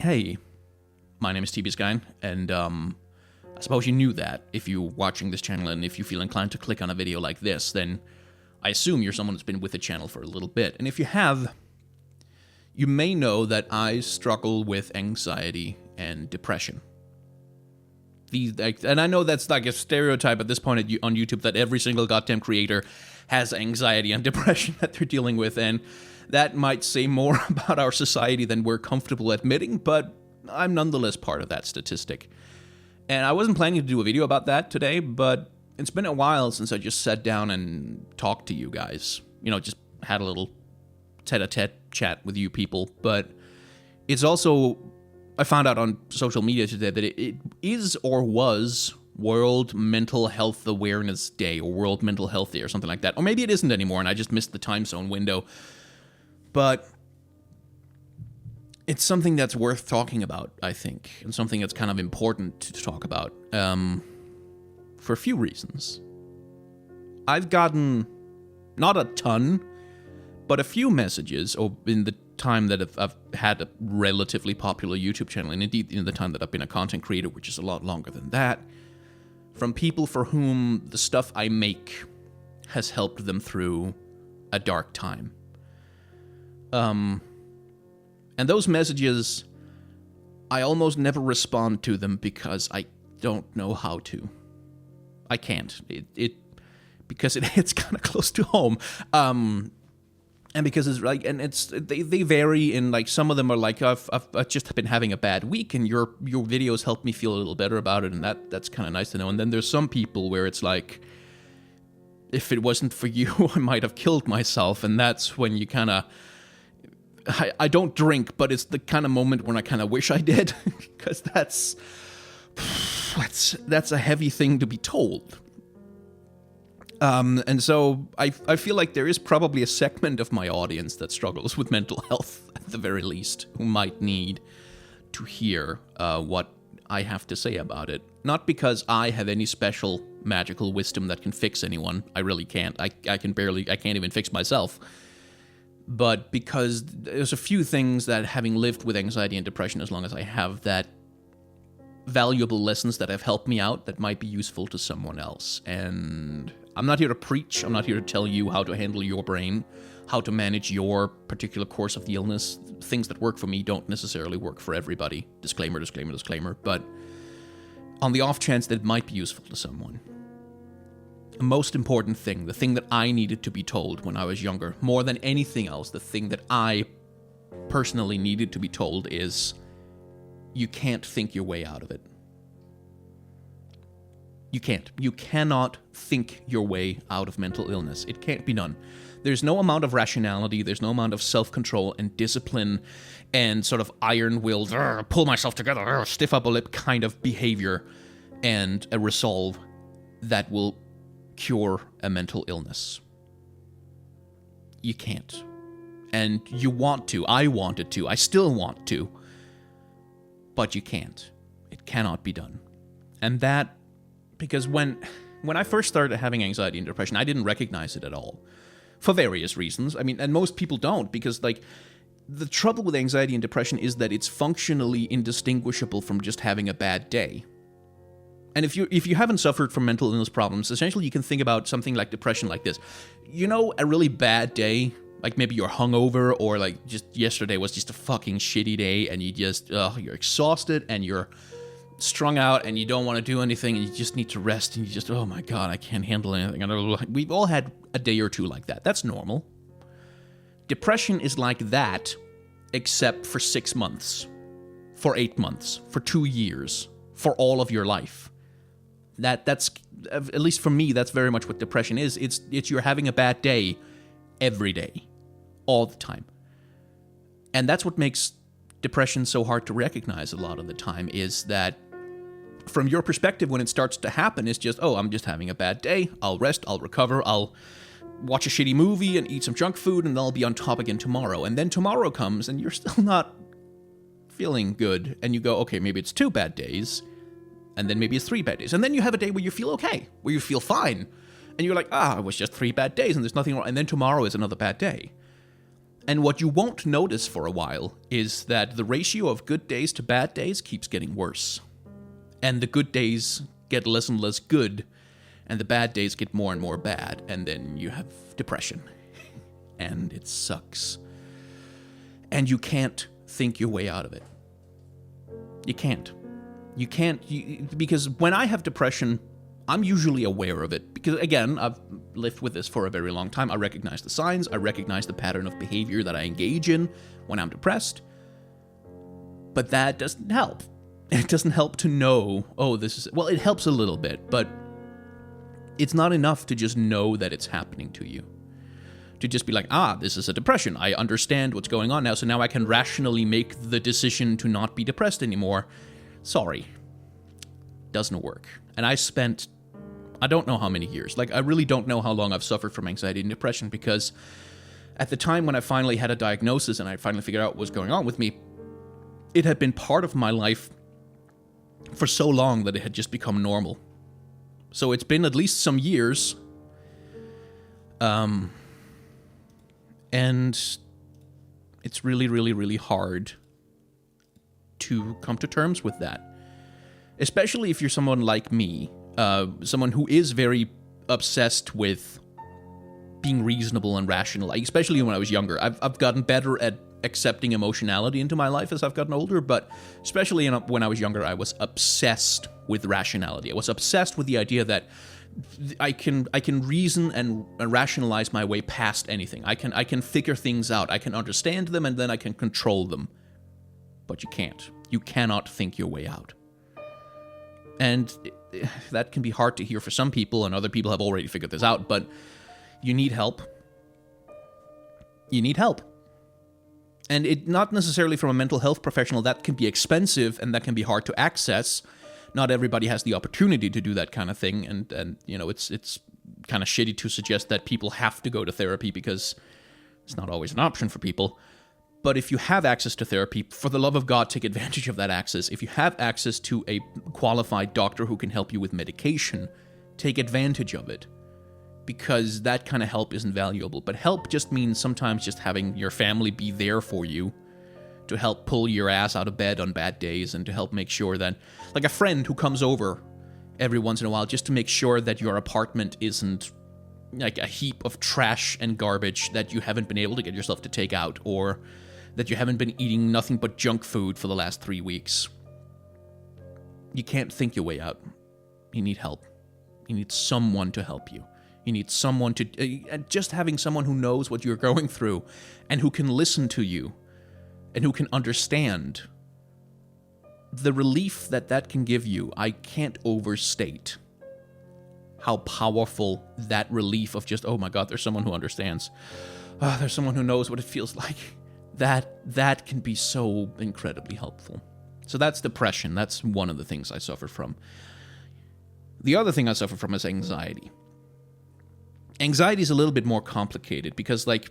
Hey, my name is TBSky, and I suppose you knew that if you're watching this channel, and if you feel inclined to click on a video like this, then I assume you're someone who's been with the channel for a little bit. And if you have, you may know that I struggle with anxiety and depression. And I know that's like a stereotype at this point on YouTube that every single goddamn creator has anxiety and depression that they're dealing with, and that might say more about our society than we're comfortable admitting, but I'm nonetheless part of that statistic. And I wasn't planning to do a video about that today, but it's been a while since I just sat down and talked to you guys. You know, just had a little tete-a-tete chat with you people. But it's also, I found out on social media today that it is or was World Mental Health Awareness Day, or World Mental Health Day, or something like that. Or maybe it isn't anymore, and I just missed the time zone window. But it's something that's worth talking about, I think, and something that's kind of important to talk about, for a few reasons. I've gotten, not a ton, but a few messages in the time that I've had a relatively popular YouTube channel, and indeed in the time that I've been a content creator, which is a lot longer than that, from people for whom the stuff I make has helped them through a dark time. And those messages, I almost never respond to them because I don't know how to. I can't. Because it hits kind of close to home. And because it's like, and they vary in, like, some of them are like, I've just been having a bad week, and your videos help me feel a little better about it, and that's kind of nice to know. And then there's some people where it's like, if it wasn't for you, I might have killed myself, and that's when you kind of, I don't drink, but it's the kind of moment when I kind of wish I did, because that's a heavy thing to be told. And so I feel like there is probably a segment of my audience that struggles with mental health, at the very least, who might need to hear what I have to say about it. Not because I have any special magical wisdom that can fix anyone. I really can't. I can't even fix myself. But because there's a few things that, having lived with anxiety and depression as long as I have, that valuable lessons that have helped me out that might be useful to someone else. And I'm not here to preach. I'm not here to tell you how to handle your brain, how to manage your particular course of the illness. Things that work for me don't necessarily work for everybody. Disclaimer, disclaimer, disclaimer. But on the off chance that it might be useful to someone, the most important thing, the thing that I needed to be told when I was younger, more than anything else, the thing that I personally needed to be told is, you can't think your way out of it. You can't. You cannot think your way out of mental illness. It can't be done. There's no amount of rationality, there's no amount of self-control and discipline and sort of iron-willed, pull myself together, stiff upper lip kind of behavior and a resolve that will cure a mental illness. You can't. And you want to. I wanted to. I still want to. But you can't. It cannot be done. And that, because when I first started having anxiety and depression, I didn't recognize it at all. For various reasons. I mean, and most people don't, because, like, the trouble with anxiety and depression is that it's functionally indistinguishable from just having a bad day. And if you haven't suffered from mental illness problems, essentially you can think about something like depression like this. You know, a really bad day, like maybe you're hungover, or like just yesterday was just a fucking shitty day, and you just, you're exhausted, and you're strung out, and you don't want to do anything, and you just need to rest, and you just, oh my god, I can't handle anything. We've all had a day or two like that. That's normal. Depression is like that, except for 6 months, for 8 months, for 2 years, for all of your life. That's, at least for me, that's very much what depression is. It's you're having a bad day every day, all the time. And that's what makes depression so hard to recognize a lot of the time, is that from your perspective, when it starts to happen, it's just, oh, I'm just having a bad day. I'll rest, I'll recover, I'll watch a shitty movie and eat some junk food, and then I'll be on top again tomorrow. And then tomorrow comes, and you're still not feeling good. And you go, okay, maybe it's 2 bad days. And then maybe it's 3 bad days. And then you have a day where you feel okay, where you feel fine. And you're like, it was just 3 bad days, and there's nothing wrong. And then tomorrow is another bad day. And what you won't notice for a while is that the ratio of good days to bad days keeps getting worse. And the good days get less and less good, and the bad days get more and more bad, and then you have depression. And it sucks. And you can't think your way out of it. You can't. You can't, because when I have depression, I'm usually aware of it. Because, again, I've lived with this for a very long time. I recognize the signs. I recognize the pattern of behavior that I engage in when I'm depressed. But that doesn't help. It doesn't help to know, oh, this is... Well, it helps a little bit, but it's not enough to just know that it's happening to you. To just be like, this is a depression. I understand what's going on now, so now I can rationally make the decision to not be depressed anymore. Sorry. Doesn't work. And I don't know how many years. Like, I really don't know how long I've suffered from anxiety and depression, because at the time when I finally had a diagnosis and I finally figured out what was going on with me, it had been part of my life for so long that it had just become normal. So it's been at least some years. And it's really, really, really hard to come to terms with that. Especially if you're someone like me, someone who is very obsessed with being reasonable and rational, especially when I was younger. I've gotten better at accepting emotionality into my life as I've gotten older, but especially when I was younger, I was obsessed with rationality. I was obsessed with the idea that I can reason and rationalize my way past anything. I can figure things out. I can understand them, and then I can control them. But you can't. You cannot think your way out. And that can be hard to hear for some people, and other people have already figured this out, but you need help. You need help. And it not necessarily from a mental health professional. That can be expensive, and that can be hard to access. Not everybody has the opportunity to do that kind of thing, and you know, it's kind of shitty to suggest that people have to go to therapy, because it's not always an option for people. But if you have access to therapy, for the love of God, take advantage of that access. If you have access to a qualified doctor who can help you with medication, take advantage of it. Because that kind of help isn't valuable. But help just means sometimes just having your family be there for you to help pull your ass out of bed on bad days, and to help make sure that, like a friend who comes over every once in a while just to make sure that your apartment isn't like a heap of trash and garbage that you haven't been able to get yourself to take out, or that you haven't been eating nothing but junk food for the last 3 weeks. You can't think your way out. You need help. You need someone to help you. You need someone to... just having someone who knows what you're going through, and who can listen to you, and who can understand the relief that can give you. I can't overstate how powerful that relief of just, oh my God, there's someone who understands. There's someone who knows what it feels like. That can be so incredibly helpful. So that's depression. That's one of the things I suffer from. The other thing I suffer from is anxiety. Anxiety is a little bit more complicated, because, like,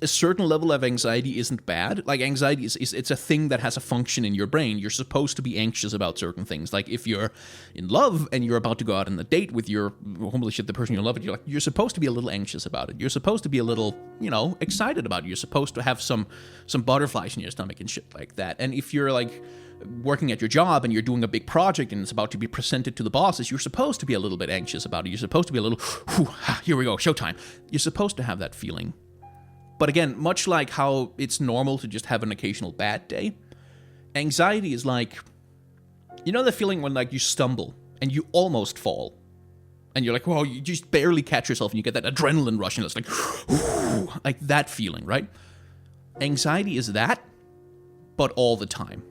a certain level of anxiety isn't bad. Like, anxiety it's a thing that has a function in your brain. You're supposed to be anxious about certain things. Like, if you're in love and you're about to go out on a date with your, holy shit, the person you love, you're supposed to be a little anxious about it. You're supposed to be a little, excited about it. You're supposed to have some butterflies in your stomach and shit like that. And if you're, like, working at your job and you're doing a big project and it's about to be presented to the bosses, you're supposed to be a little bit anxious about it. You're supposed to be a little, here we go, showtime. You're supposed to have that feeling. But again, much like how it's normal to just have an occasional bad day, anxiety is like, the feeling when, like, you stumble and you almost fall. And you're like, whoa, you just barely catch yourself, and you get that adrenaline rush, and it's like that feeling, right? Anxiety is that, but all the time.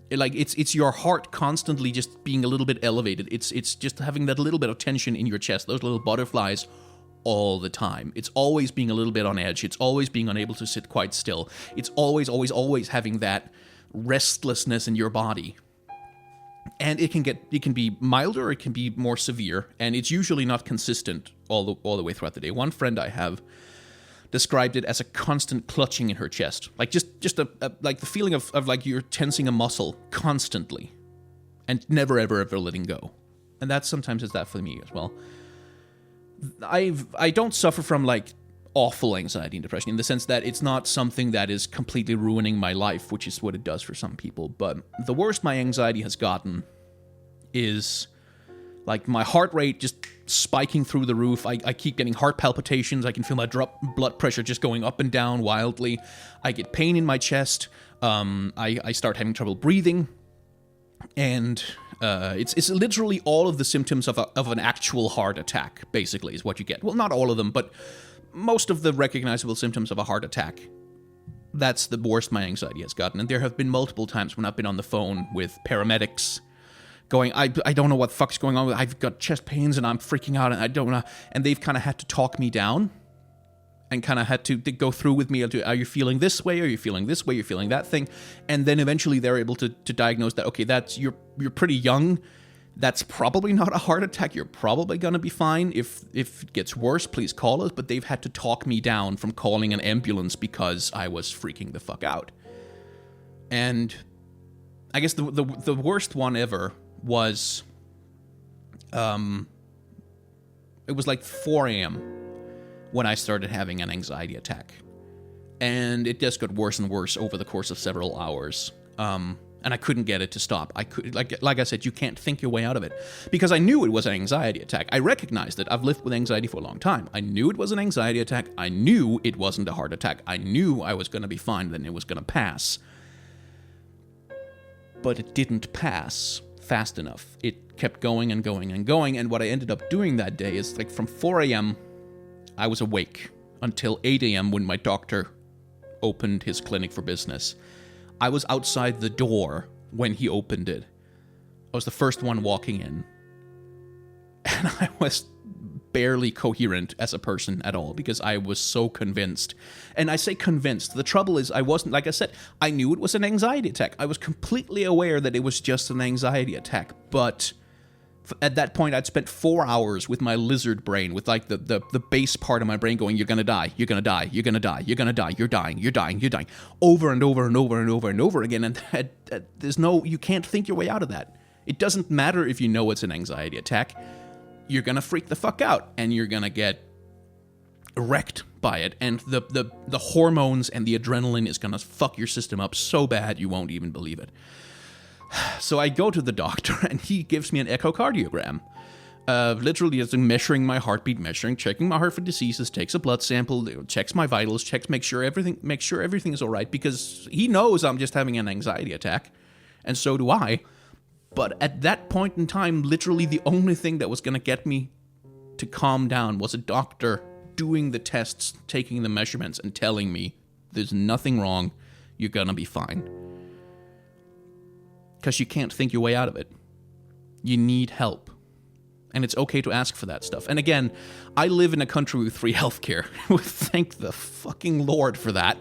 It's your heart constantly just being a little bit elevated. It's just having that little bit of tension in your chest, those little butterflies all the time. It's always being a little bit on edge. It's always being unable to sit quite still. It's always, always, always having that restlessness in your body. And it can be milder, or it can be more severe, and it's usually not consistent all the way throughout the day. One friend I have described it as a constant clutching in her chest. Like just like the feeling of like you're tensing a muscle constantly and never ever letting go. And that sometimes is that for me as well. I don't suffer from, like, awful anxiety and depression in the sense that it's not something that is completely ruining my life, which is what it does for some people. But the worst my anxiety has gotten is like my heart rate just spiking through the roof. I keep getting heart palpitations. I can feel my blood pressure just going up and down wildly. I get pain in my chest. I start having trouble breathing. And it's literally all of the symptoms of an actual heart attack, basically, is what you get. Well, not all of them, but most of the recognizable symptoms of a heart attack. That's the worst my anxiety has gotten. And there have been multiple times when I've been on the phone with paramedics going, I don't know what the fuck's going on. I've got chest pains and I'm freaking out and I don't know. And they've kind of had to talk me down and kind of had to go through with me. Are you feeling this way? Are you feeling this way? You're feeling that thing? And then eventually they're able to diagnose that, okay, you're pretty young. That's probably not a heart attack. You're probably going to be fine. If it gets worse, please call us. But they've had to talk me down from calling an ambulance because I was freaking the fuck out. And I guess the worst one ever was, it was like 4 a.m. when I started having an anxiety attack. And it just got worse and worse over the course of several hours. And I couldn't get it to stop. I could, like I said, you can't think your way out of it. Because I knew it was an anxiety attack. I recognized it. I've lived with anxiety for a long time. I knew it was an anxiety attack. I knew it wasn't a heart attack. I knew I was going to be fine, then it was going to pass. But it didn't pass fast enough. It kept going and going and going. And what I ended up doing that day is, like, from 4 a.m., I was awake until 8 a.m. when my doctor opened his clinic for business. I was outside the door when he opened it. I was the first one walking in. And I was barely coherent as a person at all because I was so convinced. And I say convinced. The trouble is I wasn't, like I said, I knew it was an anxiety attack. I was completely aware that it was just an anxiety attack. But at that point, I'd spent 4 hours with my lizard brain, with like the base part of my brain going, you're gonna die, you're gonna die, you're gonna die, you're gonna die, you're dying, you're dying, you're dying, over and over and over and over and over again. And you can't think your way out of that. It doesn't matter if you know it's an anxiety attack. You're gonna freak the fuck out and you're gonna get wrecked by it. And the hormones and the adrenaline is gonna fuck your system up so bad you won't even believe it. So I go to the doctor, and he gives me an echocardiogram. Literally, just measuring my heartbeat, checking my heart for diseases, takes a blood sample, checks my vitals, make sure everything is all right, because he knows I'm just having an anxiety attack, and so do I. But at that point in time, literally the only thing that was going to get me to calm down was a doctor doing the tests, taking the measurements, and telling me, there's nothing wrong, you're going to be fine. Because you can't think your way out of it. You need help. And it's okay to ask for that stuff. And again, I live in a country with free healthcare. Thank the fucking Lord for that.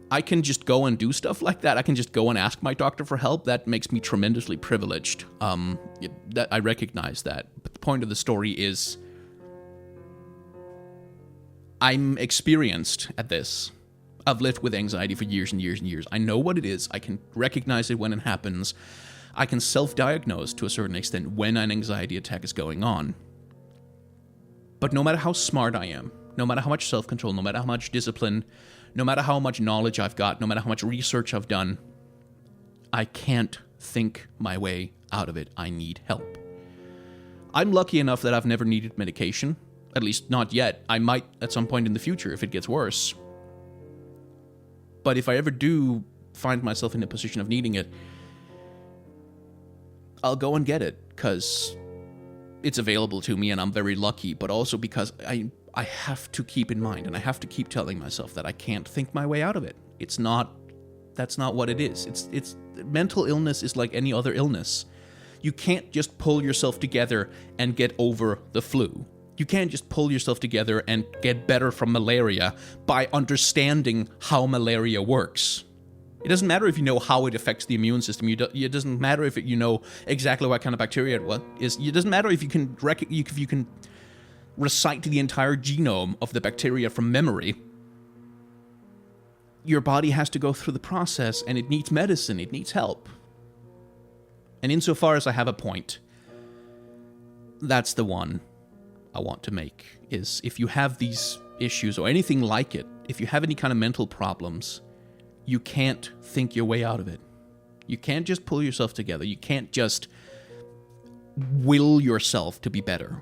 I can just go and do stuff like that. I can just go and ask my doctor for help. That makes me tremendously privileged. I recognize that. But the point of the story is, I'm experienced at this. I've lived with anxiety for years and years and years. I know what it is. I can recognize it when it happens. I can self-diagnose to a certain extent when an anxiety attack is going on. But no matter how smart I am, no matter how much self-control, no matter how much discipline, no matter how much knowledge I've got, no matter how much research I've done, I can't think my way out of it. I need help. I'm lucky enough that I've never needed medication. At least not yet. I might at some point in the future if it gets worse. But if I ever do find myself in a position of needing it, I'll go and get it, because it's available to me and I'm very lucky, but also because I have to keep in mind, and I have to keep telling myself that I can't think my way out of it. That's not what it is. It's mental illness is like any other illness. You can't just pull yourself together and get over the flu. You can't just pull yourself together and get better from malaria by understanding how malaria works. It doesn't matter if you know how it affects the immune system. It doesn't matter if you know exactly what kind of bacteria it is. It doesn't matter if you can recite the entire genome of the bacteria from memory. Your body has to go through the process, and it needs medicine. It needs help. And insofar as I have a point, that's the one I want to make, is if you have these issues or anything like it, if you have any kind of mental problems, you can't think your way out of it. You can't just pull yourself together. You can't just will yourself to be better.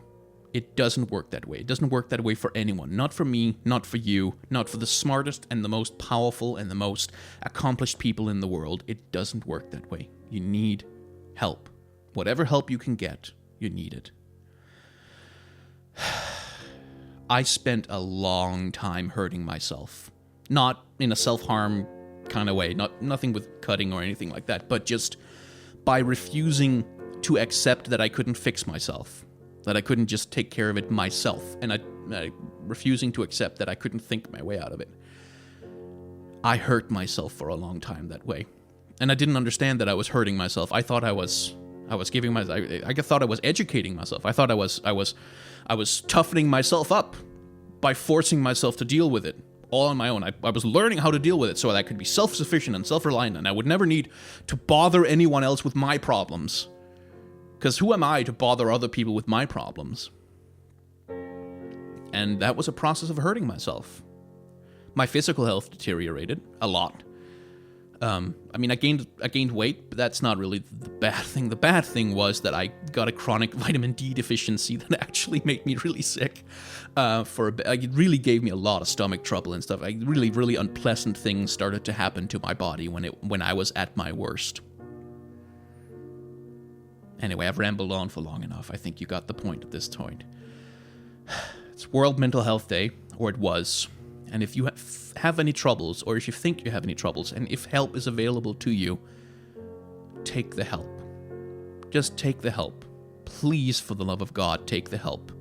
It doesn't work that way. It doesn't work that way for anyone. Not for me, not for you, not for the smartest and the most powerful and the most accomplished people in the world. It doesn't work that way. You need help. Whatever help you can get, you need it. I spent a long time hurting myself. Not in a self-harm kind of way, nothing with cutting or anything like that, but just by refusing to accept that I couldn't fix myself, that I couldn't just take care of it myself, and I refusing to accept that I couldn't think my way out of it. I hurt myself for a long time that way, and I didn't understand that I was hurting myself. I thought I was giving my, I thought I was educating myself. I thought I was toughening myself up by forcing myself to deal with it all on my own. I was learning how to deal with it so that I could be self-sufficient and self-reliant, and I would never need to bother anyone else with my problems. Because who am I to bother other people with my problems? And that was a process of hurting myself. My physical health deteriorated a lot. I mean, I gained weight, but that's not really the bad thing. The bad thing was that I got a chronic vitamin D deficiency that actually made me really sick. It really gave me a lot of stomach trouble and stuff. Really, really unpleasant things started to happen to my body when I was at my worst. Anyway, I've rambled on for long enough. I think you got the point at this point. It's World Mental Health Day, or it was. And if you have any troubles, or if you think you have any troubles, and if help is available to you, take the help. Just take the help. Please, for the love of God, take the help.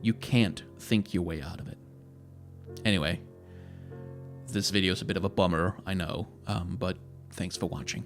You can't think your way out of it. Anyway, this video is a bit of a bummer, I know, but thanks for watching.